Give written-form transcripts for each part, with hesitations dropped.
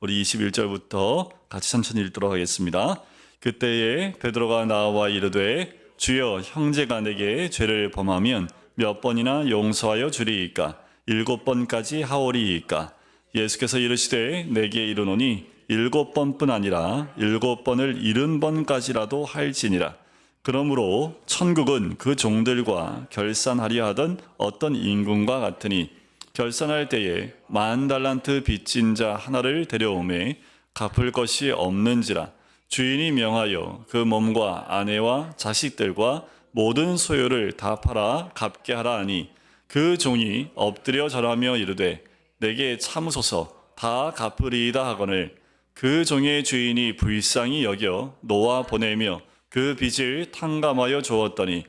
우리 21절부터 같이 천천히 읽도록 하겠습니다. 그때에 베드로가 나와 이르되 주여 형제가 내게 죄를 범하면 몇 번이나 용서하여 주리이까 7번까지 하오리이까. 예수께서 이르시되 내게 이르노니 7번뿐 아니라 7번을 70번까지라도 할지니라. 그러므로 천국은 그 종들과 결산하려 하던 어떤 임금과 같으니 결산할 때에 10,000달란트 빚진 자 하나를 데려오매 갚을 것이 없는지라. 주인이 명하여 그 몸과 아내와 자식들과 모든 소유를 다 팔아 갚게 하라 하니 그 종이 엎드려 절하며 이르되 내게 참으소서 다 갚으리이다 하거늘 그 종의 주인이 불쌍히 여겨 놓아 보내며 그 빚을 탕감하여 주었더니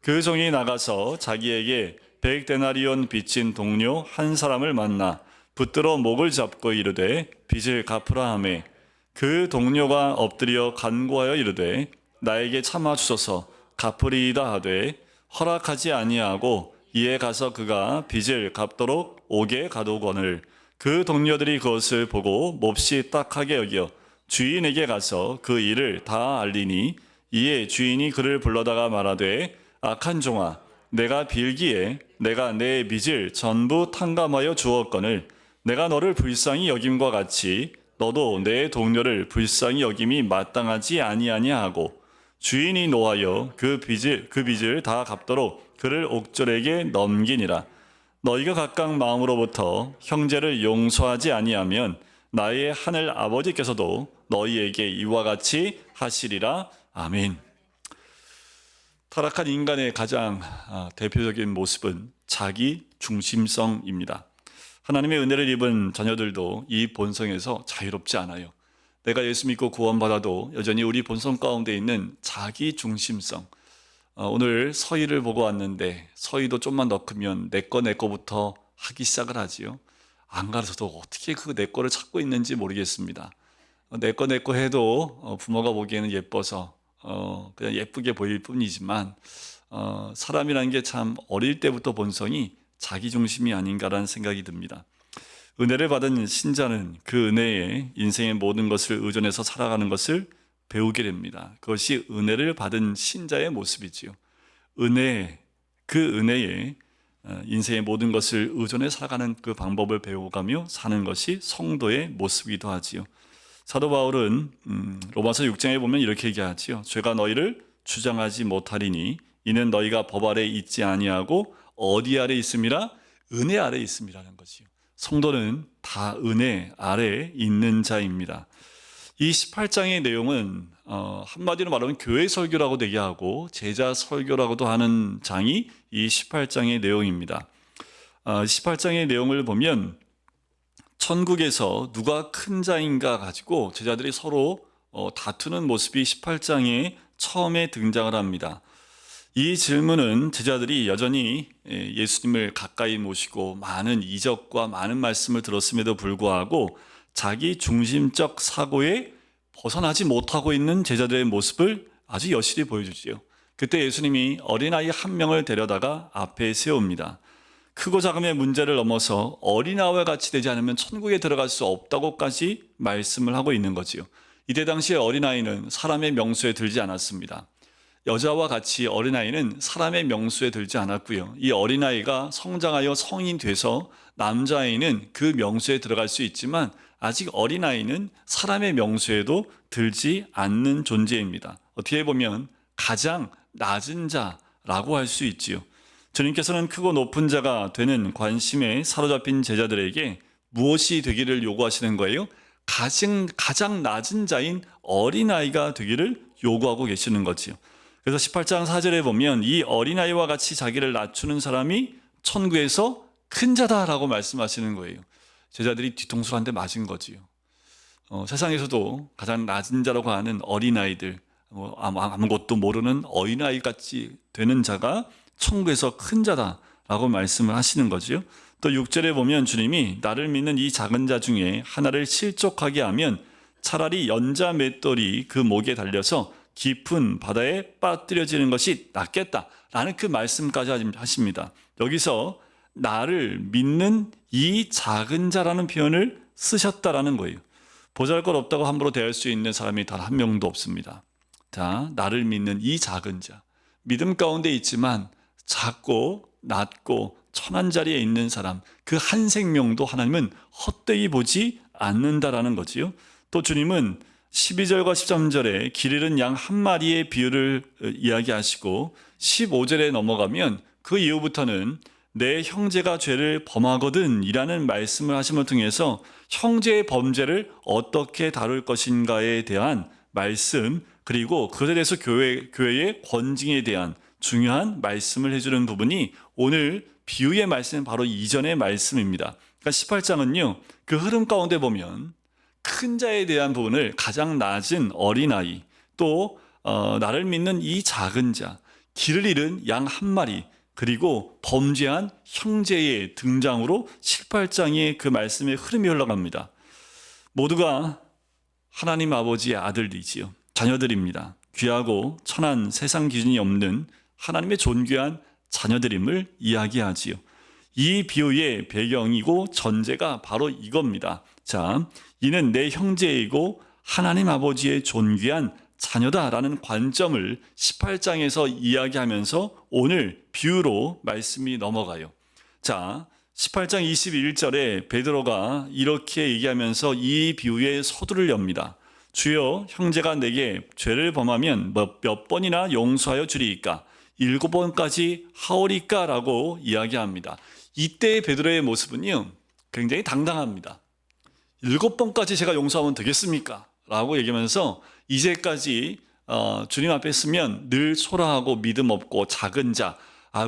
그 종이 나가서 자기에게 100데나리온 빚진 동료 한 사람을 만나 붙들어 목을 잡고 이르되 빚을 갚으라 하매 그 동료가 엎드려 간구하여 이르되 나에게 참아 주소서 갚으리이다 하되 허락하지 아니하고 이에 가서 그가 빚을 갚도록 옥에 가두거늘 그 동료들이 그것을 보고 몹시 딱하게 여겨 주인에게 가서 그 일을 다 알리니 이에 주인이 그를 불러다가 말하되 악한 종아 내가 빌기에 내가 내 빚을 전부 탕감하여 주었거늘 내가 너를 불쌍히 여김과 같이 너도 내 동료를 불쌍히 여김이 마땅하지 아니하냐 하고 주인이 노하여 그 빚을 다 갚도록 그를 옥졸에게 넘기니라. 너희가 각각 마음으로부터 형제를 용서하지 아니하면 나의 하늘 아버지께서도 너희에게 이와 같이 하시리라. 아멘. 타락한 인간의 가장 대표적인 모습은 자기 중심성입니다. 하나님의 은혜를 입은 자녀들도 이 본성에서 자유롭지 않아요. 내가 예수 믿고 구원받아도 여전히 우리 본성 가운데 있는 자기 중심성. 오늘 서희를 보고 왔는데 서희도 좀만 더 크면 내 거부터 하기 시작을 하지요. 안 가르쳐도 어떻게 그 내 거를 찾고 있는지 모르겠습니다. 내 거 해도 부모가 보기에는 예뻐서 그냥 예쁘게 보일 뿐이지만 사람이라는 게 참 어릴 때부터 본성이 자기 중심이 아닌가라는 생각이 듭니다. 은혜를 받은 신자는 그 은혜에 인생의 모든 것을 의존해서 살아가는 것을 배우게 됩니다. 그것이 은혜를 받은 신자의 모습이지요. 그 은혜에 인생의 모든 것을 의존해 살아가는 그 방법을 배워가며 사는 것이 성도의 모습이기도 하지요. 사도 바울은 로마서 6장에 보면 이렇게 얘기하지요. 죄가 너희를 주장하지 못하리니 이는 너희가 법 아래 있지 아니하고 어디 아래 있음이라? 은혜 아래 있음이라는 것이요. 성도는 다 은혜 아래 있는 자입니다. 이 18장의 내용은 한마디로 말하면 교회 설교라고 얘기하고 제자 설교라고도 하는 장이 이 18장의 내용입니다. 18장의 내용을 보면 천국에서 누가 큰 자인가 가지고 제자들이 서로 다투는 모습이 18장에 처음에 등장을 합니다. 이 질문은 제자들이 여전히 예수님을 가까이 모시고 많은 이적과 많은 말씀을 들었음에도 불구하고 자기 중심적 사고에 벗어나지 못하고 있는 제자들의 모습을 아주 여실히 보여주지요. 그때 예수님이 어린아이 한 명을 데려다가 앞에 세웁니다. 크고 작음의 문제를 넘어서 어린아이와 같이 되지 않으면 천국에 들어갈 수 없다고까지 말씀을 하고 있는 거지요. 이때 당시에 어린아이는 사람의 명수에 들지 않았습니다. 여자와 같이 어린아이는 사람의 명수에 들지 않았고요. 이 어린아이가 성장하여 성인 돼서 남자아이는 그 명수에 들어갈 수 있지만 아직 어린아이는 사람의 명수에도 들지 않는 존재입니다. 어떻게 보면 가장 낮은 자라고 할 수 있지요. 주님께서는 크고 높은 자가 되는 관심에 사로잡힌 제자들에게 무엇이 되기를 요구하시는 거예요? 가장 낮은 자인 어린아이가 되기를 요구하고 계시는 거지요. 그래서 18장 4절에 보면 이 어린아이와 같이 자기를 낮추는 사람이 천국에서 큰 자다라고 말씀하시는 거예요. 제자들이 뒤통수를 한 대 맞은 거지요. 세상에서도 가장 낮은 자라고 하는 어린아이들, 아무것도 모르는 어린아이 같이 되는 자가 천국에서 큰 자다라고 말씀을 하시는 거지요. 또 6절에 보면 주님이 나를 믿는 이 작은 자 중에 하나를 실족하게 하면 차라리 연자 맷돌이 그 목에 달려서 깊은 바다에 빠뜨려지는 것이 낫겠다라는 그 말씀까지 하십니다. 여기서 나를 믿는 이 작은 자라는 표현을 쓰셨다라는 거예요. 보잘것없다고 함부로 대할 수 있는 사람이 단 한 명도 없습니다. 자, 나를 믿는 이 작은 자, 믿음 가운데 있지만 작고 낮고 천한 자리에 있는 사람, 그 한 생명도 하나님은 헛되이 보지 않는다라는 거지요. 또 주님은 12절과 13절에 길 잃은 양 한 마리의 비유를 이야기하시고 15절에 넘어가면 그 이후부터는 내 형제가 죄를 범하거든 이라는 말씀을 하심을 통해서 형제의 범죄를 어떻게 다룰 것인가에 대한 말씀, 그리고 그것에 대해서 교회의 권징에 대한 중요한 말씀을 해주는 부분이 오늘 비유의 말씀은 바로 이전의 말씀입니다. 그러니까 18장은요, 그 흐름 가운데 보면 큰 자에 대한 부분을 가장 낮은 어린아이, 또 나를 믿는 이 작은 자, 길을 잃은 양 한 마리, 그리고 범죄한 형제의 등장으로 18장의 그 말씀의 흐름이 흘러갑니다. 모두가 하나님 아버지의 아들이지요. 자녀들입니다. 귀하고 천한 세상 기준이 없는 하나님의 존귀한 자녀들임을 이야기하지요. 이 비유의 배경이고 전제가 바로 이겁니다. 자, 이는 내 형제이고 하나님 아버지의 존귀한 자녀다라는 관점을 18장에서 이야기하면서 오늘 비유로 말씀이 넘어가요. 자, 18장 21절에 베드로가 이렇게 얘기하면서 이 비유의 서두를 엽니다. 주여, 형제가 내게 죄를 범하면 몇 번이나 용서하여 주리이까? 7번까지 하오리까? 라고 이야기합니다. 이때의 베드로의 모습은요, 굉장히 당당합니다. 7번까지 제가 용서하면 되겠습니까? 라고 얘기하면서 이제까지 주님 앞에 있으면 늘 초라하고 믿음 없고 작은 자,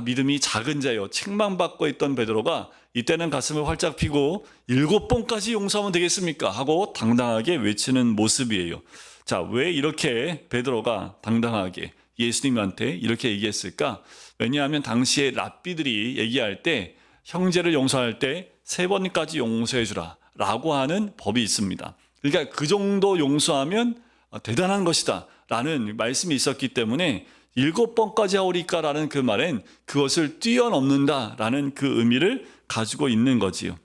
믿음이 작은 자요, 책망받고 있던 베드로가 이때는 가슴을 활짝 펴고 7번까지 용서하면 되겠습니까? 하고 당당하게 외치는 모습이에요. 자, 왜 이렇게 베드로가 당당하게 예수님한테 이렇게 얘기했을까? 왜냐하면 당시에 랍비들이 얘기할 때 형제를 용서할 때 3번까지 용서해 주라 라고 하는 법이 있습니다. 그러니까 그 정도 용서하면 대단한 것이다 라는 말씀이 있었기 때문에 7번까지 하오리까 라는 그 말엔 그것을 뛰어넘는다 라는 그 의미를 가지고 있는 거지요.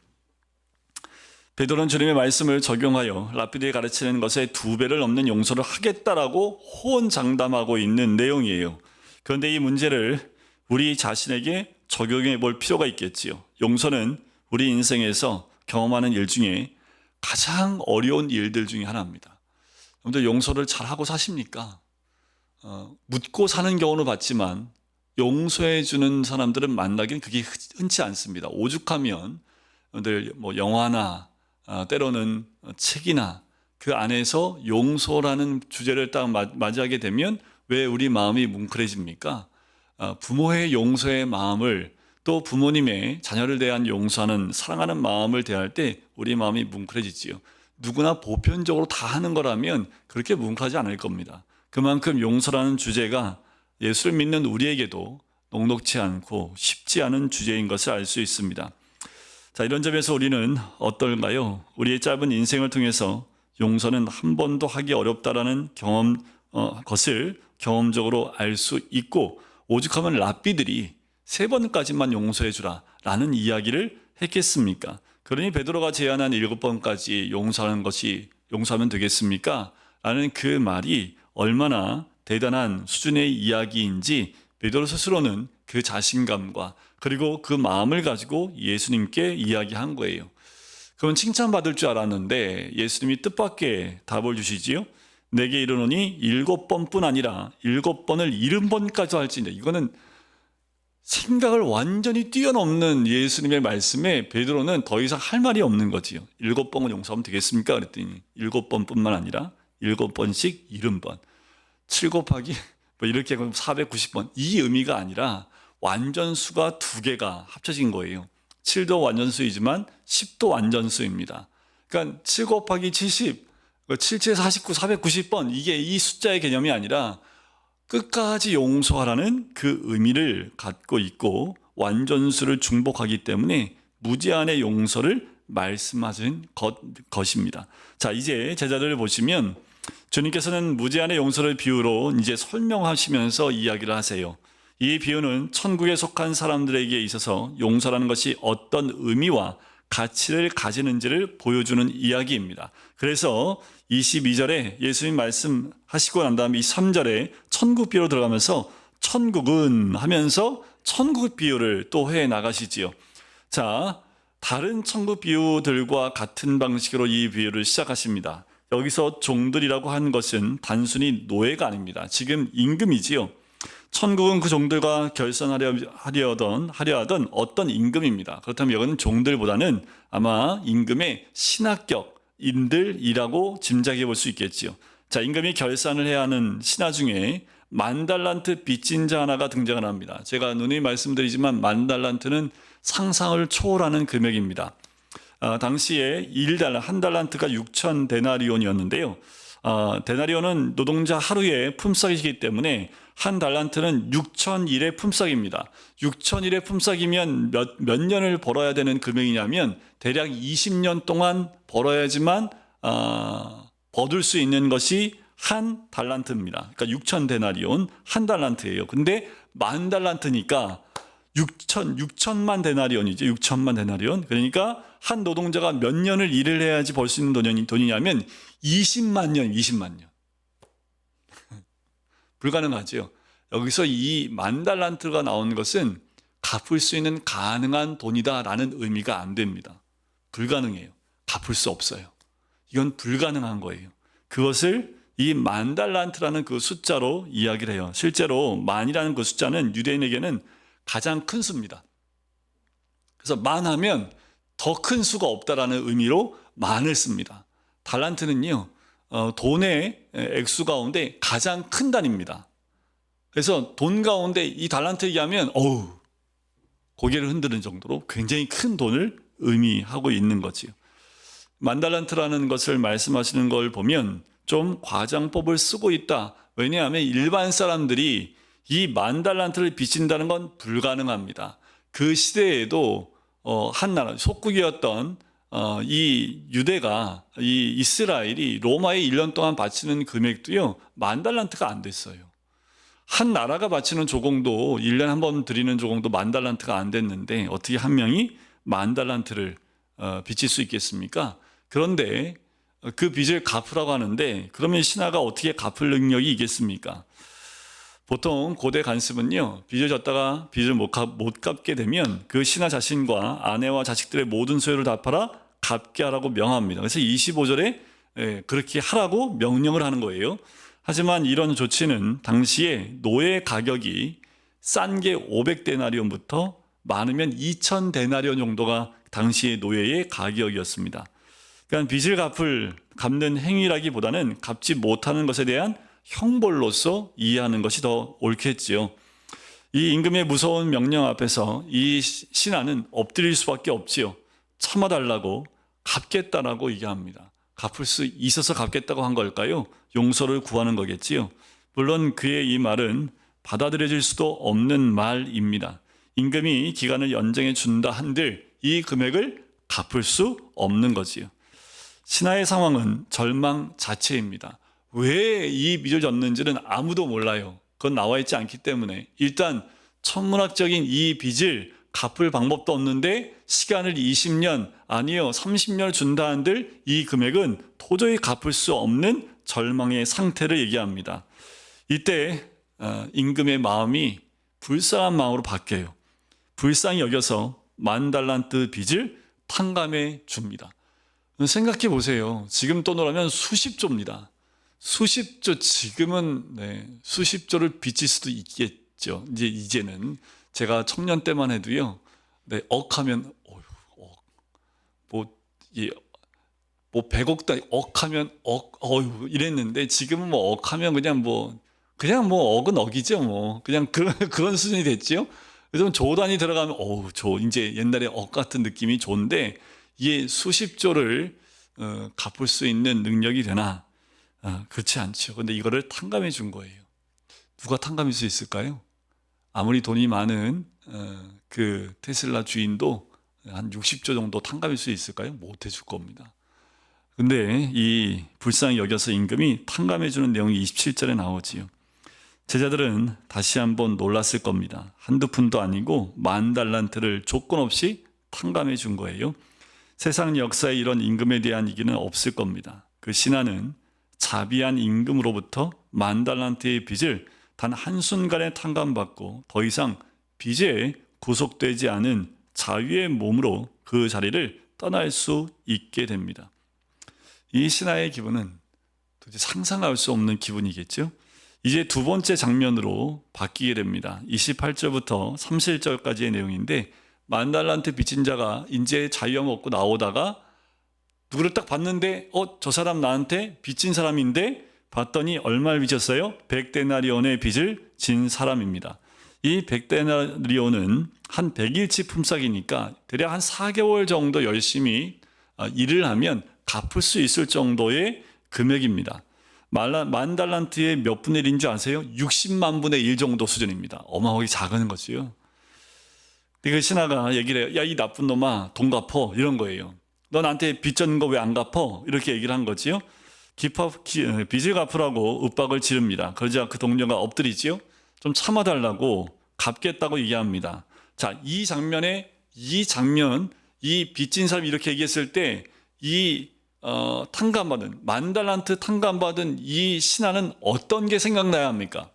베드로는 주님의 말씀을 적용하여 랍비들이 가르치는 것에 2배를 넘는 용서를 하겠다라고 호언장담하고 있는 내용이에요. 그런데 이 문제를 우리 자신에게 적용해 볼 필요가 있겠지요. 용서는 우리 인생에서 경험하는 일 중에 가장 어려운 일들 중에 하나입니다. 여러분들 용서를 잘하고 사십니까? 묻고 사는 경우는 봤지만 용서해 주는 사람들은 만나기는 그게 흔치 않습니다. 오죽하면 여러분들 영화나 때로는 책이나 그 안에서 용서라는 주제를 딱 맞이하게 되면 왜 우리 마음이 뭉클해집니까? 부모의 용서의 마음을, 또 부모님의 자녀를 대한 용서하는 사랑하는 마음을 대할 때 우리 마음이 뭉클해지지요. 누구나 보편적으로 다 하는 거라면 그렇게 뭉클하지 않을 겁니다. 그만큼 용서라는 주제가 예수를 믿는 우리에게도 녹록치 않고 쉽지 않은 주제인 것을 알 수 있습니다. 자, 이런 점에서 우리는 어떨까요? 우리의 짧은 인생을 통해서 용서는 한 번도 하기 어렵다라는 것을 경험적으로 알 수 있고, 오죽하면 랍비들이 3번까지만 용서해 주라 라는 이야기를 했겠습니까? 그러니 베드로가 제안한 7번까지 용서하면 되겠습니까? 라는 그 말이 얼마나 대단한 수준의 이야기인지 베드로 스스로는 그 자신감과 그리고 그 마음을 가지고 예수님께 이야기한 거예요. 그건 칭찬받을 줄 알았는데 예수님이 뜻밖의 답을 주시지요. 내게 이르노니 7번뿐 아니라 7번을 70번까지 할지니. 이거는 생각을 완전히 뛰어넘는 예수님의 말씀에 베드로는 더 이상 할 말이 없는 거지요. 7번은 용서하면 되겠습니까? 그랬더니 7번뿐만 아니라 7번씩 70번. 7 곱하기 이렇게 하면 490번. 이 의미가 아니라 완전수가 2개가 합쳐진 거예요. 7도 완전수이지만 10도 완전수입니다. 그러니까 7 곱하기 70, 77, 49, 490번, 이게 이 숫자의 개념이 아니라 끝까지 용서하라는 그 의미를 갖고 있고 완전수를 중복하기 때문에 무제한의 용서를 말씀하신 것입니다. 자, 이제 제자들을 보시면 주님께서는 무제한의 용서를 비유로 이제 설명하시면서 이야기를 하세요. 이 비유는 천국에 속한 사람들에게 있어서 용서라는 것이 어떤 의미와 가치를 가지는지를 보여주는 이야기입니다. 그래서 22절에 예수님 말씀하시고 난 다음에 이 3절에 천국 비유로 들어가면서 천국은 하면서 천국 비유를 또 해 나가시지요. 자, 다른 천국 비유들과 같은 방식으로 이 비유를 시작하십니다. 여기서 종들이라고 한 것은 단순히 노예가 아닙니다. 지금 임금이지요. 천국은 그 종들과 결선하려 하던 어떤 임금입니다. 그렇다면 여기는 종들보다는 아마 임금의 신하격인들이라고 짐작해 볼 수 있겠지요. 자, 임금이 결산을 해야 하는 신하 중에 10,000달란트 빚진 자 하나가 등장을 합니다. 제가 누누이 말씀드리지만 10,000달란트는 상상을 초월하는 금액입니다. 당시에 1달란트가 6,000데나리온이었는데요. 데나리온은 노동자 하루의 품삯이기 때문에 한 달란트는 6,001의 품삯입니다. 6,001의 품삯이면 몇 년을 벌어야 되는 금액이냐면 대략 20년 동안 벌어야지만 거둘 수 있는 것이 한 달란트입니다. 그러니까 6,000데나리온 한 달란트예요. 근데 10,000달란트니까 6천만 데나리온이죠. 6천만 데나리온. 그러니까 한 노동자가 몇 년을 일을 해야지 벌 수 있는 돈이냐면 20만 년. 불가능하죠. 여기서 이 10,000달란트가 나오는 것은 갚을 수 있는 가능한 돈이다라는 의미가 안 됩니다. 불가능해요. 갚을 수 없어요. 이건 불가능한 거예요. 그것을 이 10,000달란트라는 그 숫자로 이야기를 해요. 실제로 만이라는 그 숫자는 유대인에게는 가장 큰 수입니다. 그래서 만하면 더 큰 수가 없다라는 의미로 만을 씁니다. 달란트는요, 돈의 액수 가운데 가장 큰 단위입니다. 그래서 돈 가운데 이 달란트 얘기하면 고개를 흔드는 정도로 굉장히 큰 돈을 의미하고 있는 거지요. 10,000달란트라는 것을 말씀하시는 걸 보면 좀 과장법을 쓰고 있다. 왜냐하면 일반 사람들이 이 10,000달란트를 빚진다는 건 불가능합니다. 그 시대에도 한 나라 속국이었던 이 유대가 이 이스라엘이 로마에 1년 동안 바치는 금액도요 10,000달란트가 안 됐어요. 한 나라가 바치는 조공도 1년에 한 번 드리는 조공도 10,000달란트가 안 됐는데 어떻게 한 명이 10,000달란트를 빚질 수 있겠습니까? 그런데 그 빚을 갚으라고 하는데 그러면 신하가 어떻게 갚을 능력이 있겠습니까? 보통 고대 관습은요, 빚을 졌다가 빚을 못 갚게 되면 그 신하 자신과 아내와 자식들의 모든 소유를 다 팔아 갚게 하라고 명합니다. 그래서 25절에 그렇게 하라고 명령을 하는 거예요. 하지만 이런 조치는 당시에 노예 가격이 싼 게 500데나리온부터 많으면 2,000데나리온 정도가 당시의 노예의 가격이었습니다. 그러니까 빚을 갚는 행위라기보다는 갚지 못하는 것에 대한 형벌로서 이해하는 것이 더 옳겠지요. 이 임금의 무서운 명령 앞에서 이 신하는 엎드릴 수밖에 없지요. 참아달라고 갚겠다라고 얘기합니다. 갚을 수 있어서 갚겠다고 한 걸까요? 용서를 구하는 거겠지요. 물론 그의 이 말은 받아들여질 수도 없는 말입니다. 임금이 기간을 연장해 준다 한들 이 금액을 갚을 수 없는 거지요. 신하의 상황은 절망 자체입니다. 왜 이 빚을 졌는지는 아무도 몰라요. 그건 나와 있지 않기 때문에 일단 천문학적인 이 빚을 갚을 방법도 없는데 시간을 20년 아니요 30년을 준다 한들 이 금액은 도저히 갚을 수 없는 절망의 상태를 얘기합니다. 이때 임금의 마음이 불쌍한 마음으로 바뀌어요. 불쌍히 여겨서 10,000달란트 빚을 탕감해 줍니다. 생각해 보세요. 지금 돈으로면 수십조입니다. 수십조, 지금은 수십조를 빚질 수도 있겠죠. 이제는 제가 청년 때만 해도요, 억하면 뭐 100억 단위 억하면 이랬는데 지금은 뭐 억하면 그냥 억은 억이죠. 그냥 그런 수준이 됐지요. 그래서 조 단위 들어가면 이제 옛날에 억 같은 느낌이 좋은데 이게 수십조를 갚을 수 있는 능력이 되나? 그렇지 않죠. 근데 이거를 탕감해 준 거예요. 누가 탕감할 수 있을까요? 아무리 돈이 많은 그 테슬라 주인도 한 60조 정도 탕감할 수 있을까요? 못 해줄 겁니다. 근데 이 불쌍히 여겨서 임금이 탕감해 주는 내용이 27절에 나오지요. 제자들은 다시 한번 놀랐을 겁니다. 한두 푼도 아니고 10,000달란트를 조건 없이 탕감해 준 거예요. 세상 역사에 이런 임금에 대한 얘기는 없을 겁니다. 그 신하는 자비한 임금으로부터 10,000달란트의 빚을 단 한순간에 탕감받고 더 이상 빚에 구속되지 않은 자유의 몸으로 그 자리를 떠날 수 있게 됩니다. 이 신하의 기분은 도대체 상상할 수 없는 기분이겠죠. 이제 두 번째 장면으로 바뀌게 됩니다. 28절부터 31절까지의 내용인데 10,000달란트 빚진 자가 이제 자유함 얻고 나오다가 누구를 딱 봤는데 저 사람 나한테 빚진 사람인데 봤더니 얼마를 빚졌어요? 100데나리온의 빚을 진 사람입니다. 이 100데나리온은 한 100일치 품삯이니까 대략 한 4개월 정도 열심히 일을 하면 갚을 수 있을 정도의 금액입니다. 10,000달란트의 몇 분의 1인 줄 아세요? 60만 분의 1 정도 수준입니다. 어마어마하게 작은 거지요. 그 신하가 얘기를 해요. 야, 이 나쁜 놈아, 돈 갚어. 이런 거예요. 너 나한테 빚 졌는 거 왜 안 갚어? 이렇게 얘기를 한 거지요. 빚을 갚으라고 윽박을 지릅니다. 그러자 그 동료가 엎드리지요. 좀 참아달라고 갚겠다고 얘기합니다. 자, 이 장면, 이 빚진 사람이 이렇게 얘기했을 때 이 탕감받은 10,000달란트 탕감받은 이 신하는 어떤 게 생각나야 합니까?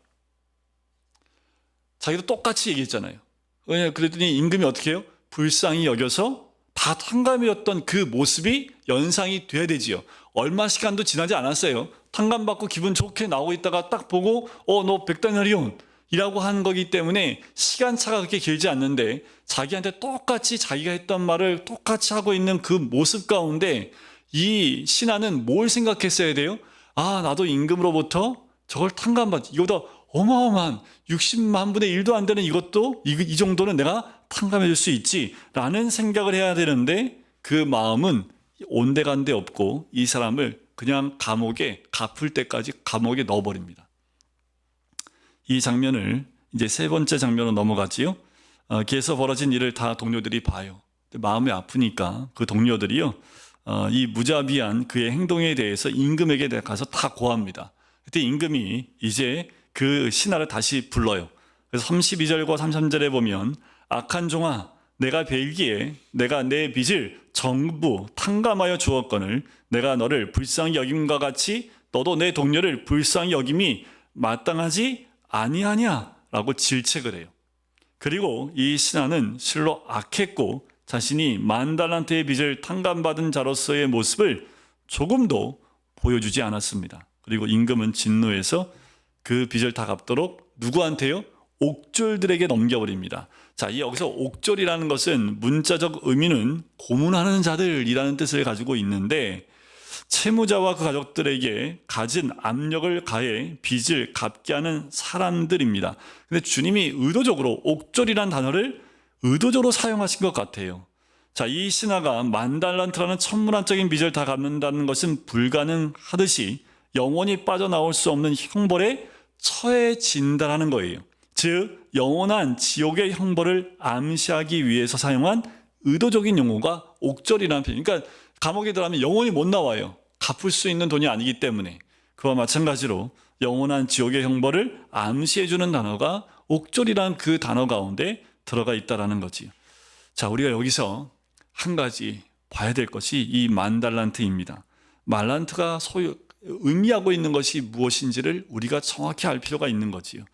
자기도 똑같이 얘기했잖아요. 그랬더니 임금이 어떻게 해요? 불쌍히 여겨서 다 탕감이었던 그 모습이 연상이 돼야 되지요. 얼마 시간도 지나지 않았어요. 탕감받고 기분 좋게 나오고 있다가 딱 보고 너 100데나리온 이라고 한 거기 때문에 시간차가 그렇게 길지 않는데 자기한테 똑같이 자기가 했던 말을 똑같이 하고 있는 그 모습 가운데 이 신하는 뭘 생각했어야 돼요? 아, 나도 임금으로부터 저걸 탕감받지. 이거보다 어마어마한 60만 분의 1도 안 되는 이것도 이 정도는 내가 탕감해 줄 수 있지 라는 생각을 해야 되는데 그 마음은 온데간데 없고 이 사람을 그냥 감옥에 갚을 때까지 감옥에 넣어버립니다. 이 장면을 이제 세 번째 장면으로 넘어가지요. 길에서 벌어진 일을 다 동료들이 봐요. 마음이 아프니까 그 동료들이요. 이 무자비한 그의 행동에 대해서 임금에게 가서 다 고합니다. 그때 임금이 이제 그 신하를 다시 불러요. 그래서 32절과 33절에 보면 악한 종아 내가 벨기에 내가 내 빚을 전부 탕감하여 주었거늘 내가 너를 불쌍히 여김과 같이 너도 내 동료를 불쌍히 여김이 마땅하지 아니하냐 라고 질책을 해요. 그리고 이 신하는 실로 악했고 자신이 10,000달란트의 빚을 탕감받은 자로서의 모습을 조금도 보여주지 않았습니다. 그리고 임금은 진노해서 그 빚을 다 갚도록 누구한테요? 옥졸들에게 넘겨버립니다. 자, 이 여기서 옥졸이라는 것은 문자적 의미는 고문하는 자들이라는 뜻을 가지고 있는데 채무자와 그 가족들에게 가진 압력을 가해 빚을 갚게 하는 사람들입니다. 근데 주님이 의도적으로 옥졸이라는 단어를 의도적으로 사용하신 것 같아요. 자, 이 신하가 10,000달란트라는 천문학적인 빚을 다 갚는다는 것은 불가능하듯이 영원히 빠져나올 수 없는 형벌에 처해진다라는 거예요. 즉 영원한 지옥의 형벌을 암시하기 위해서 사용한 의도적인 용어가 옥졸이라는 표현. 그러니까 감옥에 들어가면 영원히 못 나와요. 갚을 수 있는 돈이 아니기 때문에. 그와 마찬가지로 영원한 지옥의 형벌을 암시해주는 단어가 옥졸이라는 그 단어 가운데 들어가 있다라는 거지요. 자, 우리가 여기서 한 가지 봐야 될 것이 이 10,000달란트입니다. 말란트가 의미하고 있는 것이 무엇인지를 우리가 정확히 알 필요가 있는 거지요.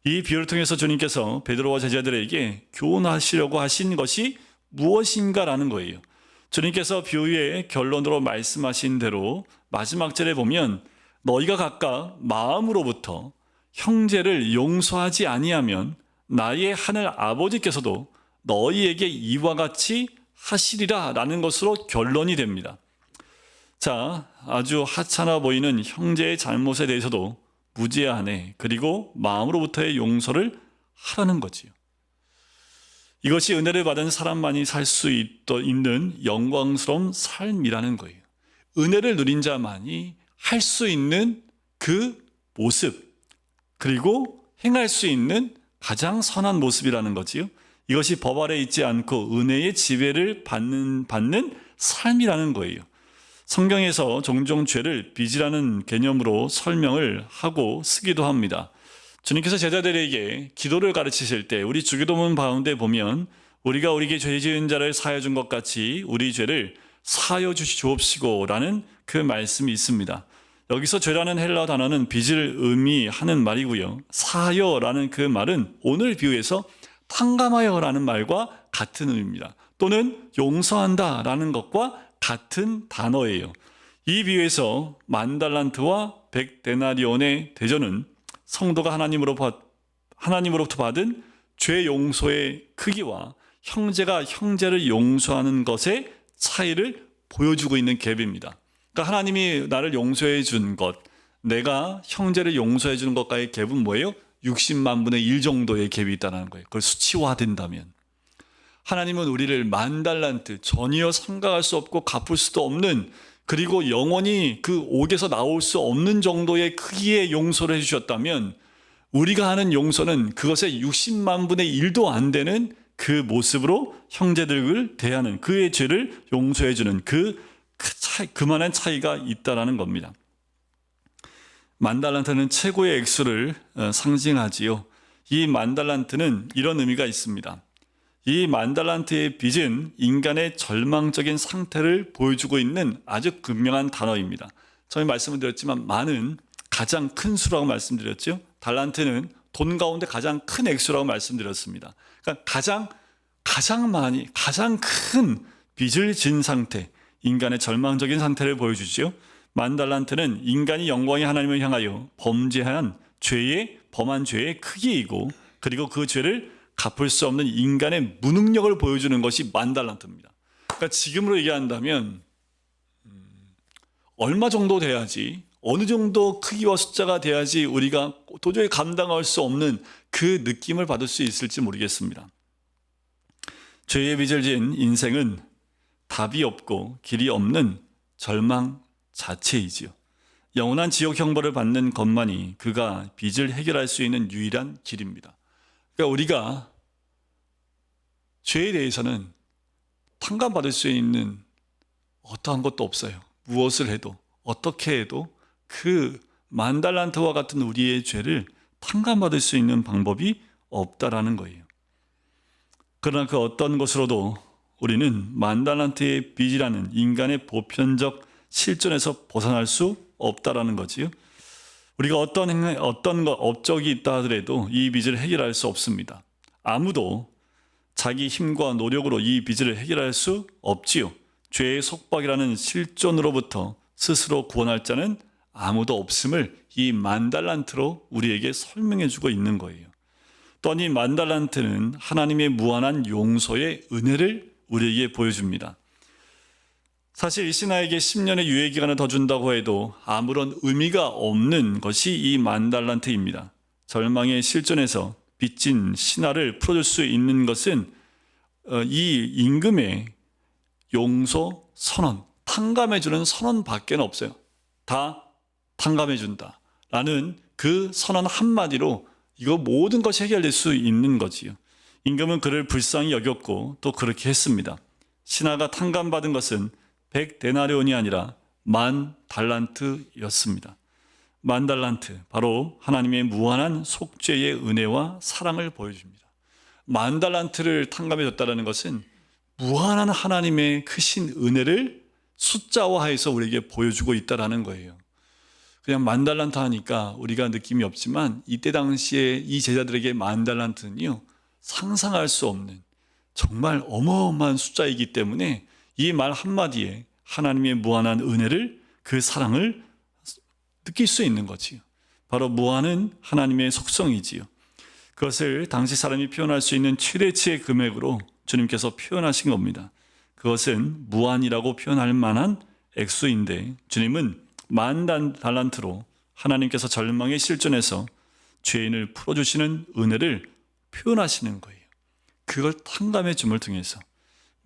이 비유를 통해서 주님께서 베드로와 제자들에게 교훈하시려고 하신 것이 무엇인가라는 거예요. 주님께서 비유의 결론으로 말씀하신 대로 마지막 절에 보면 너희가 각각 마음으로부터 형제를 용서하지 아니하면 나의 하늘 아버지께서도 너희에게 이와 같이 하시리라 라는 것으로 결론이 됩니다. 자, 아주 하찮아 보이는 형제의 잘못에 대해서도 무죄하네. 그리고 마음으로부터의 용서를 하라는 거지요. 이것이 은혜를 받은 사람만이 살 수 있는 영광스러운 삶이라는 거예요. 은혜를 누린 자만이 할 수 있는 그 모습, 그리고 행할 수 있는 가장 선한 모습이라는 거지요. 이것이 법 아래 있지 않고 은혜의 지배를 받는 삶이라는 거예요. 성경에서 종종 죄를 빚이라는 개념으로 설명을 하고 쓰기도 합니다. 주님께서 제자들에게 기도를 가르치실 때 우리 주기도문 가운데 보면 우리가 우리에게 죄 지은 자를 사하여 준 것 같이 우리 죄를 사하여 주시옵시고라는 그 말씀이 있습니다. 여기서 죄라는 헬라 단어는 빚을 의미하는 말이고요. 사하여라는 그 말은 오늘 비유에서 탕감하여라는 말과 같은 의미입니다. 또는 용서한다라는 것과 같은 단어예요. 이 비유에서 10,000달란트와 100데나리온의 대조는 성도가 하나님으로부터 받은 죄 용서의 크기와 형제가 형제를 용서하는 것의 차이를 보여주고 있는 갭입니다. 그러니까 하나님이 나를 용서해 준 것, 내가 형제를 용서해 주는 것과의 갭은 뭐예요? 60만 분의 1 정도의 갭이 있다는 거예요. 그걸 수치화된다면. 하나님은 우리를 10,000달란트, 전혀 생각할 수 없고 갚을 수도 없는, 그리고 영원히 그 옥에서 나올 수 없는 정도의 크기의 용서를 해주셨다면 우리가 하는 용서는 그것의 60만 분의 1도 안 되는 그 모습으로 형제들을 대하는, 그의 죄를 용서해주는 그만한 차이가 있다라는 겁니다. 10,000달란트는 최고의 액수를 상징하지요. 이 10,000달란트는 이런 의미가 있습니다. 이 10,000달란트의 빚은 인간의 절망적인 상태를 보여주고 있는 아주 극명한 단어입니다. 처음에 말씀을 드렸지만 만은 가장 큰 수라고 말씀드렸죠. 달란트는 돈 가운데 가장 큰 액수라고 말씀드렸습니다. 그러니까 가장 큰 빚을 진 상태, 인간의 절망적인 상태를 보여주죠. 10,000달란트는 인간이 영광의 하나님을 향하여 범한 죄의 크기이고, 그리고 그 죄를 갚을 수 없는 인간의 무능력을 보여주는 것이 10,000달란트입니다. 그러니까 지금으로 얘기한다면 얼마 정도 돼야지, 어느 정도 크기와 숫자가 돼야지 우리가 도저히 감당할 수 없는 그 느낌을 받을 수 있을지 모르겠습니다. 죄의 빚을 진 인생은 답이 없고 길이 없는 절망 자체이지요. 영원한 지옥 형벌을 받는 것만이 그가 빚을 해결할 수 있는 유일한 길입니다. 그러니까 우리가 죄에 대해서는 탕감받을 수 있는 어떠한 것도 없어요. 무엇을 해도, 어떻게 해도 그 10,000달란트와 같은 우리의 죄를 탕감받을 수 있는 방법이 없다라는 거예요. 그러나 그 어떤 것으로도 우리는 10,000달란트의 빚이라는 인간의 보편적 실존에서 벗어날 수 없다라는 거지요. 우리가 어떤 업적이 있다 하더라도 이 빚을 해결할 수 없습니다. 아무도 자기 힘과 노력으로 이 빚을 해결할 수 없지요. 죄의 속박이라는 실존으로부터 스스로 구원할 자는 아무도 없음을 이 10,000달란트로 우리에게 설명해 주고 있는 거예요. 또한 이 10,000달란트는 하나님의 무한한 용서의 은혜를 우리에게 보여줍니다. 사실 이 신하에게 10년의 유예기간을 더 준다고 해도 아무런 의미가 없는 것이 이 10,000달란트입니다. 절망의 실존에서 빚진 신하를 풀어줄 수 있는 것은 이 임금의 용서 선언, 탕감해주는 선언밖에 없어요. 다 탕감해준다 라는 그 선언 한마디로 이거 모든 것이 해결될 수 있는 거지요. 임금은 그를 불쌍히 여겼고 또 그렇게 했습니다. 신하가 탕감받은 것은 100데나리온이 아니라 10,000달란트였습니다. 10,000달란트, 바로 하나님의 무한한 속죄의 은혜와 사랑을 보여줍니다. 10,000달란트를 탕감해 줬다는 것은 무한한 하나님의 크신 은혜를 숫자화해서 우리에게 보여주고 있다는 거예요. 그냥 10,000달란트 하니까 우리가 느낌이 없지만 이때 당시에 이 제자들에게 10,000달란트는요, 상상할 수 없는 정말 어마어마한 숫자이기 때문에 이 말 한마디에 하나님의 무한한 은혜를, 그 사랑을 느낄 수 있는 거지요. 바로 무한은 하나님의 속성이지요. 그것을 당시 사람이 표현할 수 있는 최대치의 금액으로 주님께서 표현하신 겁니다. 그것은 무한이라고 표현할 만한 액수인데 주님은 10,000달란트로 하나님께서 절망의 실존에서 죄인을 풀어주시는 은혜를 표현하시는 거예요. 그걸 탕감해 줌을 통해서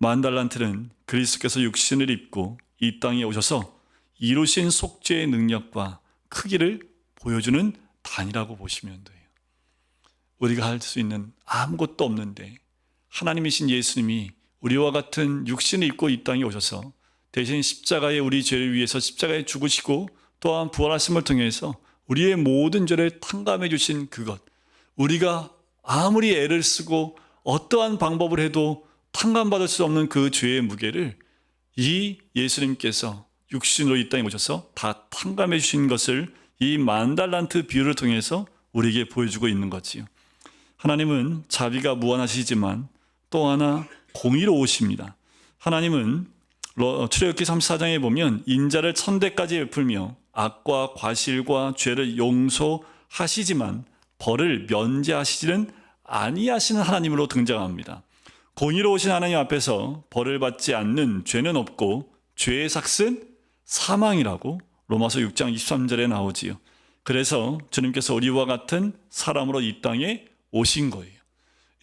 10,000달란트는 그리스도께서 육신을 입고 이 땅에 오셔서 이루신 속죄의 능력과 크기를 보여주는 단위라고 보시면 돼요. 우리가 할 수 있는 아무것도 없는데 하나님이신 예수님이 우리와 같은 육신을 입고 이 땅에 오셔서 대신 십자가에 우리 죄를 위해서 십자가에 죽으시고 또한 부활하심을 통해서 우리의 모든 죄를 탕감해 주신 그것, 우리가 아무리 애를 쓰고 어떠한 방법을 해도 탕감받을 수 없는 그 죄의 무게를 이 예수님께서 육신으로 이 땅에 오셔서 다 탕감해 주신 것을 이 만달란트 비유를 통해서 우리에게 보여주고 있는 거지요. 하나님은 자비가 무한하시지만 또 하나 공의로우십니다. 하나님은 출애굽기 34장에 보면 인자를 천대까지 베풀며 악과 과실과 죄를 용서하시지만 벌을 면제하시지는 아니하시는 하나님으로 등장합니다. 공의로우신 하나님 앞에서 벌을 받지 않는 죄는 없고 죄의 삭은 사망이라고 로마서 6장 23절에 나오지요. 그래서 주님께서 우리와 같은 사람으로 이 땅에 오신 거예요.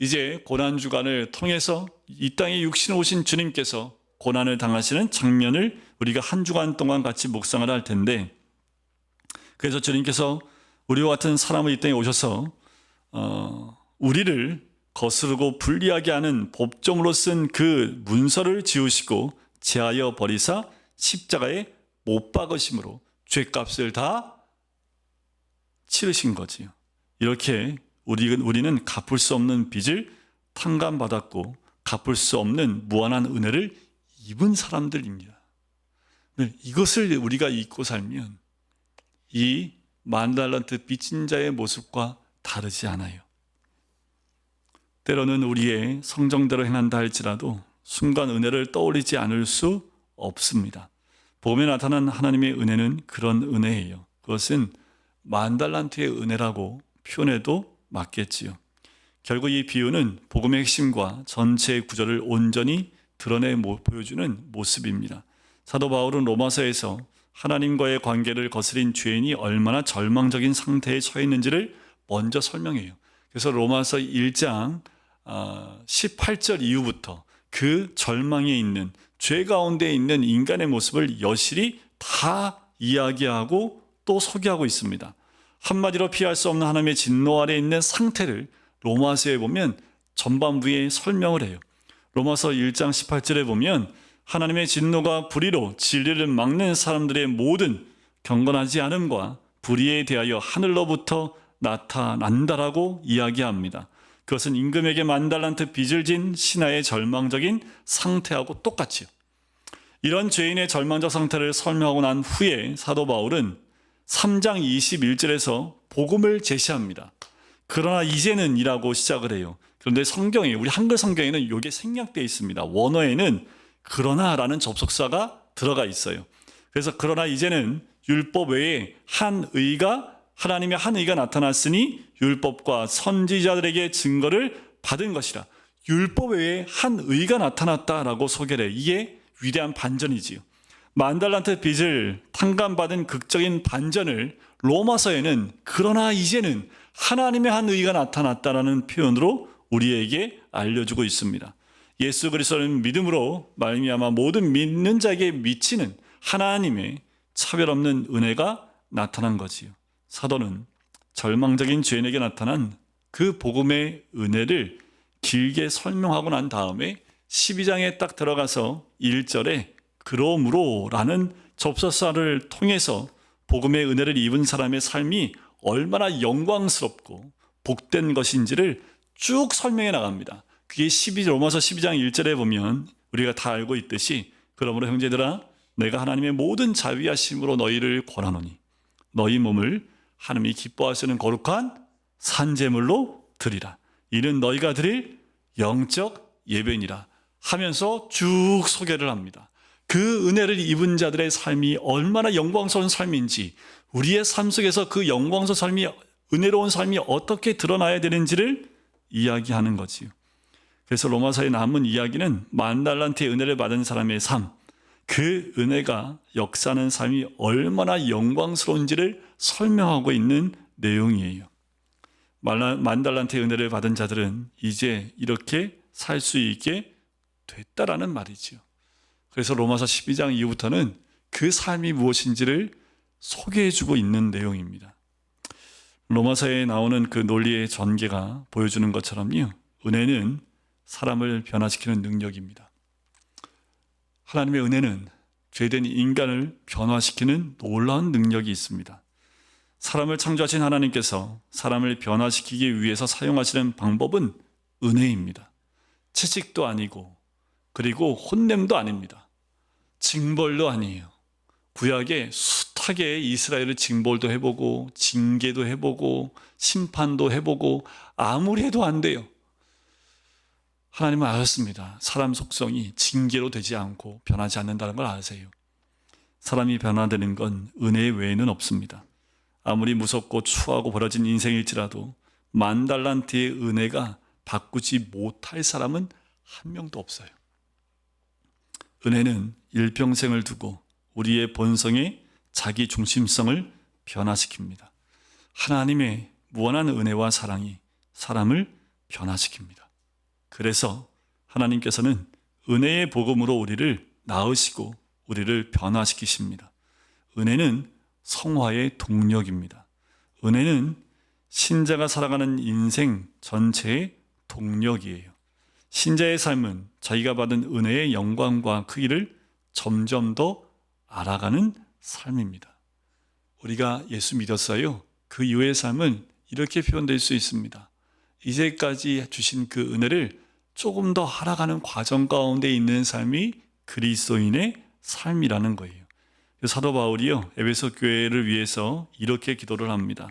이제 고난주간을 통해서 이 땅에 육신에 오신 주님께서 고난을 당하시는 장면을 우리가 한 주간 동안 같이 묵상을 할 텐데, 그래서 주님께서 우리와 같은 사람을 이 땅에 오셔서 우리를 거스르고 불리하게 하는 법정으로 쓴 그 문서를 지우시고 제하여 버리사 십자가에 못 박으심으로 죄값을 다 치르신 거지요. 이렇게 우리는 갚을 수 없는 빚을 탕감받았고 갚을 수 없는 무한한 은혜를 입은 사람들입니다. 이것을 우리가 잊고 살면 이 만달란트 빚진 자의 모습과 다르지 않아요. 때로는 우리의 성정대로 행한다 할지라도 순간 은혜를 떠올리지 않을 수 없습니다. 복음에 나타난 하나님의 은혜는 그런 은혜예요. 그것은 만달란트의 은혜라고 표현해도 맞겠지요. 결국 이 비유는 복음의 핵심과 전체의 구절을 온전히 드러내 보여주는 모습입니다. 사도 바울은 로마서에서 하나님과의 관계를 거스린 죄인이 얼마나 절망적인 상태에 처해 있는지를 먼저 설명해요. 그래서 로마서 1장 18절 이후부터 그 절망에 있는 죄 가운데 있는 인간의 모습을 여실히 다 이야기하고 또 소개하고 있습니다. 한마디로 피할 수 없는 하나님의 진노 아래 있는 상태를 로마서에 보면 전반부에 설명을 해요. 로마서 1장 18절에 보면 하나님의 진노가 불의로 진리를 막는 사람들의 모든 경건하지 않음과 불의에 대하여 하늘로부터 나타난다라고 이야기합니다. 그것은 임금에게 만달란트 빚을 진 신하의 절망적인 상태하고 똑같지요. 이런 죄인의 절망적 상태를 설명하고 난 후에 사도 바울은 3장 21절에서 복음을 제시합니다. 그러나 이제는 이라고 시작을 해요. 그런데 성경에, 우리 한글 성경에는 이게 생략되어 있습니다. 원어에는 그러나라는 접속사가 들어가 있어요. 그래서 그러나 이제는 율법 외에 하나님의 한 의가 나타났으니 율법과 선지자들에게 증거를 받은 것이라. 율법 외에 한 의가 나타났다라고 소개를 해요. 이게 위대한 반전이지요. 만달란트 빚을 탕감받은 극적인 반전을 로마서에는 그러나 이제는 하나님의 한 의가 나타났다라는 표현으로 우리에게 알려주고 있습니다. 예수 그리스도는 믿음으로 말미암아 모든 믿는 자에게 미치는 하나님의 차별 없는 은혜가 나타난 거지요. 사도는 절망적인 죄인에게 나타난 그 복음의 은혜를 길게 설명하고 난 다음에 12장에 딱 들어가서 1절에 그러므로 라는 접속사를 통해서 복음의 은혜를 입은 사람의 삶이 얼마나 영광스럽고 복된 것인지를 쭉 설명해 나갑니다. 그게 로마서 12장 1절에 보면 우리가 다 알고 있듯이 그러므로 형제들아 내가 하나님의 모든 자비하심으로 너희를 권하노니 너희 몸을 하나님이 기뻐하시는 거룩한 산제물로 드리라. 이는 너희가 드릴 영적 예배니라 하면서 쭉 소개를 합니다. 그 은혜를 입은 자들의 삶이 얼마나 영광스러운 삶인지, 우리의 삶 속에서 그 영광스러운 삶이, 은혜로운 삶이 어떻게 드러나야 되는지를 이야기하는 거지요. 그래서 로마서에 남은 이야기는 만달란트의 은혜를 받은 사람의 삶, 그 은혜가 역사하는 삶이 얼마나 영광스러운지를 설명하고 있는 내용이에요. 만달란트의 은혜를 받은 자들은 이제 이렇게 살 수 있게 됐다라는 말이지요. 그래서 로마서 12장 이후부터는 그 삶이 무엇인지를 소개해주고 있는 내용입니다. 로마서에 나오는 그 논리의 전개가 보여주는 것처럼요, 은혜는 사람을 변화시키는 능력입니다. 하나님의 은혜는 죄된 인간을 변화시키는 놀라운 능력이 있습니다. 사람을 창조하신 하나님께서 사람을 변화시키기 위해서 사용하시는 방법은 은혜입니다. 채찍도 아니고 그리고 혼냄도 아닙니다. 징벌도 아니에요. 구약에 숱하게 이스라엘을 징벌도 해보고 징계도 해보고 심판도 해보고 아무리 해도 안 돼요. 하나님은 아셨습니다. 사람 속성이 징계로 되지 않고 변하지 않는다는 걸 아세요. 사람이 변화되는 건 은혜 외에는 없습니다. 아무리 무섭고 추하고 벌어진 인생일지라도 10,000달란트의 은혜가 바꾸지 못할 사람은 한 명도 없어요. 은혜는 일평생을 두고 우리의 본성의 자기 중심성을 변화시킵니다. 하나님의 무한한 은혜와 사랑이 사람을 변화시킵니다. 그래서 하나님께서는 은혜의 복음으로 우리를 낳으시고 우리를 변화시키십니다. 은혜는 성화의 동력입니다. 은혜는 신자가 살아가는 인생 전체의 동력이에요. 신자의 삶은 자기가 받은 은혜의 영광과 크기를 점점 더 알아가는 삶입니다. 우리가 예수 믿었어요. 그 이후의 삶은 이렇게 표현될 수 있습니다. 이제까지 주신 그 은혜를 조금 더 알아가는 과정 가운데 있는 삶이 그리스도인의 삶이라는 거예요. 사도 바울이요, 에베소 교회를 위해서 이렇게 기도를 합니다.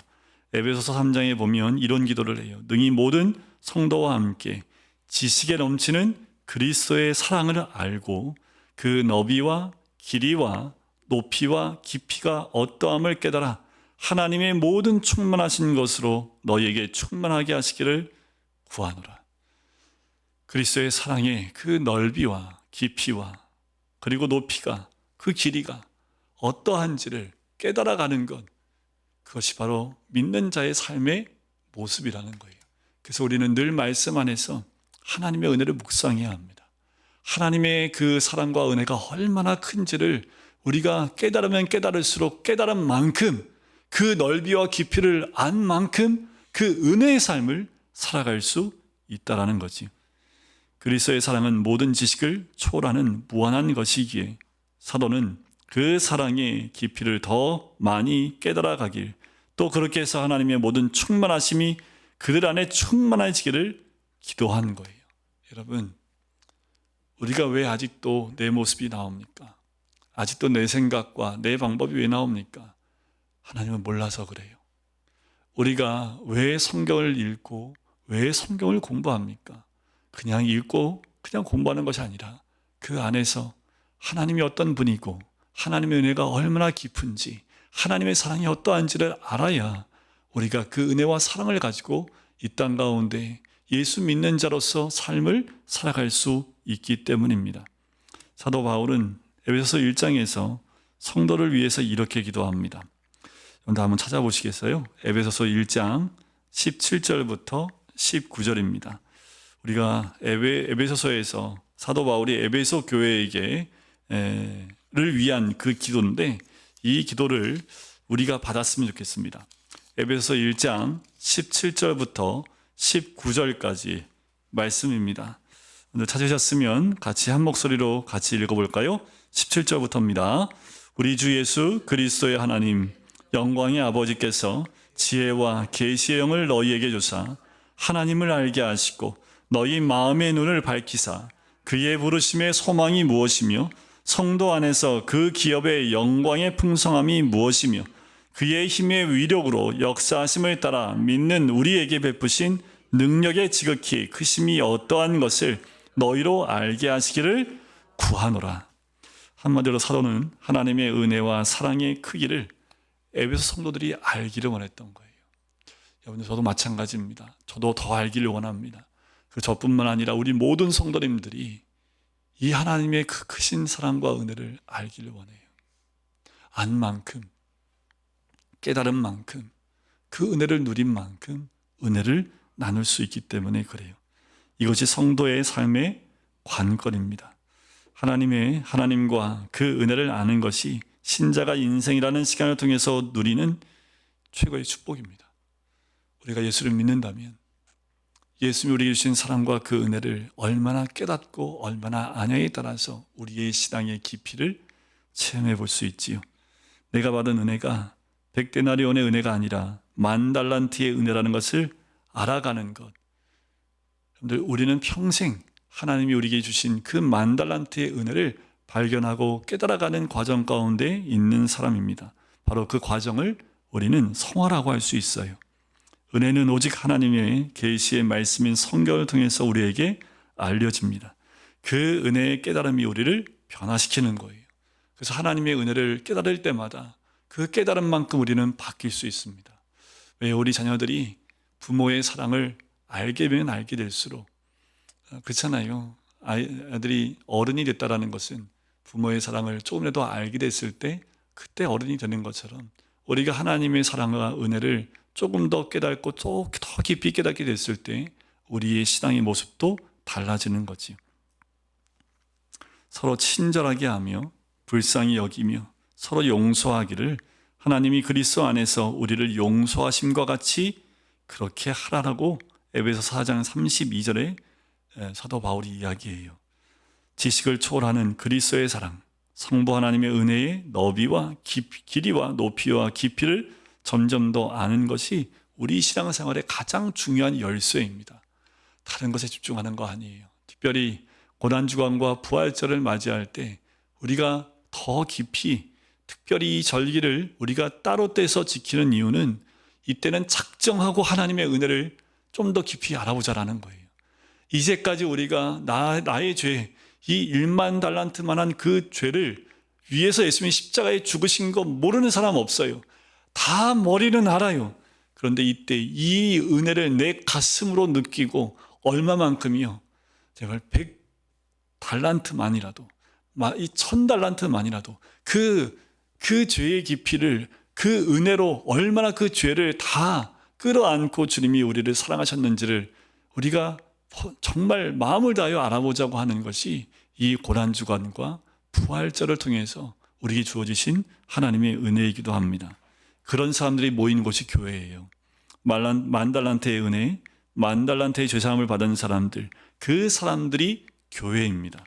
에베소서 3장에 보면 이런 기도를 해요. 능히 모든 성도와 함께 지식에 넘치는 그리스도의 사랑을 알고 그 너비와 길이와 높이와 깊이가 어떠함을 깨달아 하나님의 모든 충만하신 것으로 너희에게 충만하게 하시기를 구하노라. 그리스도의 사랑의 그 넓이와 깊이와 그리고 높이가 그 길이가 어떠한지를 깨달아가는 것, 그것이 바로 믿는 자의 삶의 모습이라는 거예요. 그래서 우리는 늘 말씀 안에서 하나님의 은혜를 묵상해야 합니다. 하나님의 그 사랑과 은혜가 얼마나 큰지를 우리가 깨달으면 깨달을수록 깨달은 만큼 그 넓이와 깊이를 안 만큼 그 은혜의 삶을 살아갈 수 있다라는 거지. 그리스도의 사랑은 모든 지식을 초월하는 무한한 것이기에 사도는 그 사랑의 깊이를 더 많이 깨달아가길, 또 그렇게 해서 하나님의 모든 충만하심이 그들 안에 충만해지기를 기도한 거예요. 여러분, 우리가 왜 아직도 내 모습이 나옵니까? 아직도 내 생각과 내 방법이 왜 나옵니까? 하나님은 몰라서 그래요. 우리가 왜 성경을 읽고 왜 성경을 공부합니까? 그냥 읽고 그냥 공부하는 것이 아니라 그 안에서 하나님이 어떤 분이고 하나님의 은혜가 얼마나 깊은지, 하나님의 사랑이 어떠한지를 알아야 우리가 그 은혜와 사랑을 가지고 이 땅 가운데 예수 믿는 자로서 삶을 살아갈 수 있기 때문입니다. 사도 바울은 에베소서 1장에서 성도를 위해서 이렇게 기도합니다. 한번 찾아보시겠어요? 에베소서 1장 17절부터 19절입니다. 우리가 에베소서에서 사도 바울이 에베소 교회에게 를 위한 그 기도인데, 이 기도를 우리가 받았으면 좋겠습니다. 에베소서 1장 17절부터 19절까지 말씀입니다. 오늘 찾으셨으면 같이 한 목소리로 같이 읽어볼까요? 17절부터입니다. 우리 주 예수 그리스도의 하나님 영광의 아버지께서 지혜와 계시의 영을 너희에게 주사 하나님을 알게 하시고 너희 마음의 눈을 밝히사 그의 부르심의 소망이 무엇이며 성도 안에서 그 기업의 영광의 풍성함이 무엇이며 그의 힘의 위력으로 역사하심을 따라 믿는 우리에게 베푸신 능력의 지극히 크심이 어떠한 것을 너희로 알게 하시기를 구하노라. 한마디로 사도는 하나님의 은혜와 사랑의 크기를 에베소 성도들이 알기를 원했던 거예요. 여러분들, 저도 마찬가지입니다. 저도 더 알기를 원합니다. 그 저뿐만 아니라 우리 모든 성도님들이 이 하나님의 그 크신 사랑과 은혜를 알기를 원해요. 안 만큼, 깨달은 만큼, 그 은혜를 누린 만큼 은혜를 나눌 수 있기 때문에 그래요. 이것이 성도의 삶의 관건입니다. 하나님과 그 은혜를 아는 것이 신자가 인생이라는 시간을 통해서 누리는 최고의 축복입니다. 우리가 예수를 믿는다면 예수님이 우리에게 주신 사랑과 그 은혜를 얼마나 깨닫고 얼마나 아냐에 따라서 우리의 신앙의 깊이를 체험해 볼 수 있지요. 내가 받은 은혜가 100데나리온의 은혜가 아니라 10,000달란트의 은혜라는 것을 알아가는 것. 여러분들, 우리는 평생 하나님이 우리에게 주신 그 10,000달란트의 은혜를 발견하고 깨달아가는 과정 가운데 있는 사람입니다. 바로 그 과정을 우리는 성화라고 할 수 있어요. 은혜는 오직 하나님의 계시의 말씀인 성경을 통해서 우리에게 알려집니다. 그 은혜의 깨달음이 우리를 변화시키는 거예요. 그래서 하나님의 은혜를 깨달을 때마다 그 깨달음만큼 우리는 바뀔 수 있습니다. 왜 우리 자녀들이 부모의 사랑을 알게 되면 알게 될수록 그렇잖아요. 아들이 어른이 됐다라는 것은 부모의 사랑을 조금이라도 알게 됐을 때 그때 어른이 되는 것처럼 우리가 하나님의 사랑과 은혜를 조금 더 깨닫고 더 깊이 깨닫게 됐을 때 우리의 신앙의 모습도 달라지는 거지요. 서로 친절하게 하며 불쌍히 여기며 서로 용서하기를 하나님이 그리스도 안에서 우리를 용서하심과 같이 그렇게 하라라고 에베소 4장 32절에 사도 바울이 이야기해요. 지식을 초월하는 그리스도의 사랑, 성부 하나님의 은혜의 너비와 길이와 높이와 깊이를 점점 더 아는 것이 우리 신앙생활의 가장 중요한 열쇠입니다. 다른 것에 집중하는 거 아니에요. 특별히 고난주간과 부활절을 맞이할 때 우리가 더 깊이 특별히 이 절기를 우리가 따로 떼서 지키는 이유는 이때는 작정하고 하나님의 은혜를 좀 더 깊이 알아보자라는 거예요. 이제까지 우리가 나의 죄, 이 1만 달란트만한 그 죄를 위해서 예수님이 십자가에 죽으신 거 모르는 사람 없어요. 다 머리는 알아요. 그런데 이때 이 은혜를 내 가슴으로 느끼고 얼마만큼이요? 제발 100달란트만이라도, 이 1000달란트만이라도 그 죄의 깊이를 그 은혜로 얼마나 그 죄를 다 끌어안고 주님이 우리를 사랑하셨는지를 우리가 정말 마음을 다하여 알아보자고 하는 것이 이 고난주간과 부활절을 통해서 우리에게 주어지신 하나님의 은혜이기도 합니다. 그런 사람들이 모인 곳이 교회예요. 만 달란트의 은혜, 만 달란트의 죄사함을 받은 사람들, 그 사람들이 교회입니다.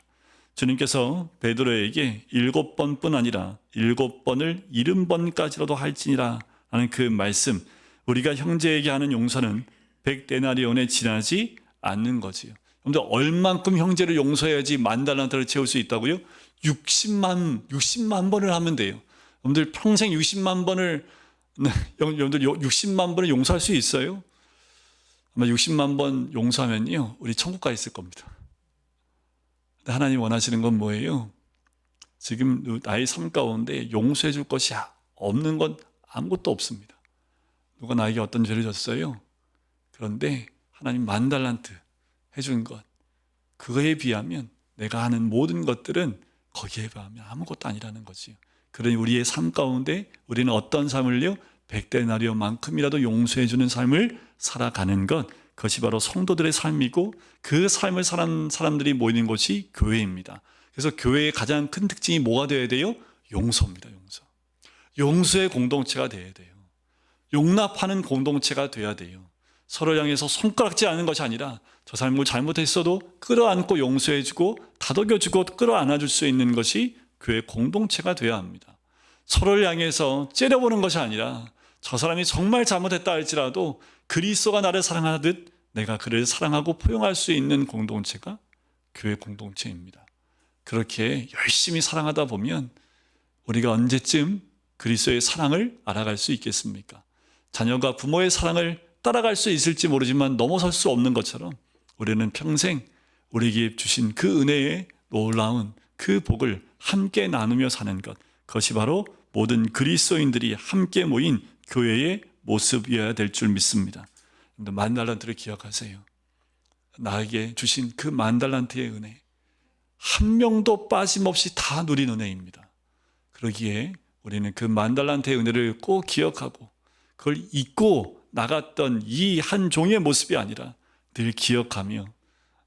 주님께서 베드로에게 7번뿐 아니라 7번을 70번까지라도 할지니라 하는 그 말씀, 우리가 형제에게 하는 용서는 100데나리온에 지나지 않는 거지요. 여러분들 얼만큼 형제를 용서해야지 만 달란트를 채울 수 있다고요? 60만 번을 하면 돼요. 여러분들 평생 60만 번을 여러분들 60만 번을 용서할 수 있어요? 아마 60만 번 용서하면요 우리 천국 가 있을 겁니다. 근데 하나님 원하시는 건 뭐예요? 지금 나의 삶 가운데 용서해 줄 것이 없는 건 아무것도 없습니다. 누가 나에게 어떤 죄를 졌어요? 그런데 하나님 만 달란트 해준 것, 그거에 비하면 내가 하는 모든 것들은 거기에 비하면 아무것도 아니라는 거지요. 그러니 우리의 삶 가운데 우리는 어떤 삶을요? 100데나리온만큼이라도 용서해 주는 삶을 살아가는 것, 그것이 바로 성도들의 삶이고 그 삶을 사는 사람들이 모이는 곳이 교회입니다. 그래서 교회의 가장 큰 특징이 뭐가 되어야 돼요? 용서입니다. 용서의 공동체가 되어야 돼요. 용납하는 공동체가 돼야 돼요. 서로 향해서 손가락질 하는 것이 아니라 저 사람을 잘못했어도 끌어안고 용서해주고 다독여주고 끌어안아줄 수 있는 것이 교회 공동체가 되어야 합니다. 서로를 향해서 째려보는 것이 아니라 저 사람이 정말 잘못했다 할지라도 그리스도가 나를 사랑하듯 내가 그를 사랑하고 포용할 수 있는 공동체가 교회 공동체입니다. 그렇게 열심히 사랑하다 보면 우리가 언제쯤 그리스도의 사랑을 알아갈 수 있겠습니까? 자녀가 부모의 사랑을 따라갈 수 있을지 모르지만 넘어설 수 없는 것처럼 우리는 평생 우리에게 주신 그 은혜의 놀라운 그 복을 함께 나누며 사는 것, 그것이 바로 모든 그리스도인들이 함께 모인 교회의 모습이어야 될 줄 믿습니다. 만 달란트를 기억하세요. 나에게 주신 그 만 달란트의 은혜, 한 명도 빠짐없이 다 누린 은혜입니다. 그러기에 우리는 그 만 달란트의 은혜를 꼭 기억하고 그걸 잊고 나갔던 이 한 종의 모습이 아니라 늘 기억하며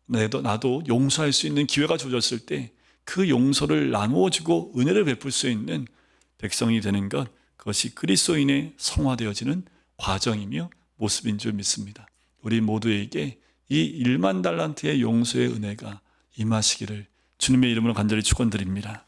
나도 용서할 수 있는 기회가 주어졌을 때 그 용서를 나누어주고 은혜를 베풀 수 있는 백성이 되는 것, 그것이 그리스도인의 성화되어지는 과정이며 모습인 줄 믿습니다. 우리 모두에게 이 1만 달란트의 용서의 은혜가 임하시기를 주님의 이름으로 간절히 축원드립니다.